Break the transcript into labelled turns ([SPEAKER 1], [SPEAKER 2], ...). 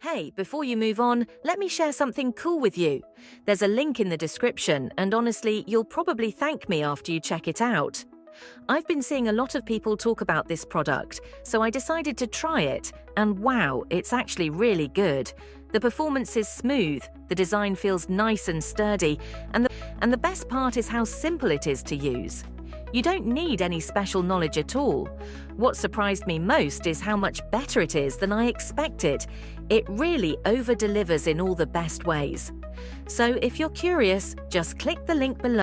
[SPEAKER 1] Hey, before you move on, let me share something cool with you. There's a link in the description, and honestly, you'll probably thank me after you check it out. I've been seeing a lot of people talk about this product, so I decided to try it, and wow, it's actually really good. The performance is smooth, the design feels nice and sturdy, and the best part is how simple it is to use. You don't need any special knowledge at all. What surprised me most is how much better it is than I expected. It really over-delivers in all the best ways. So if you're curious, just click the link below.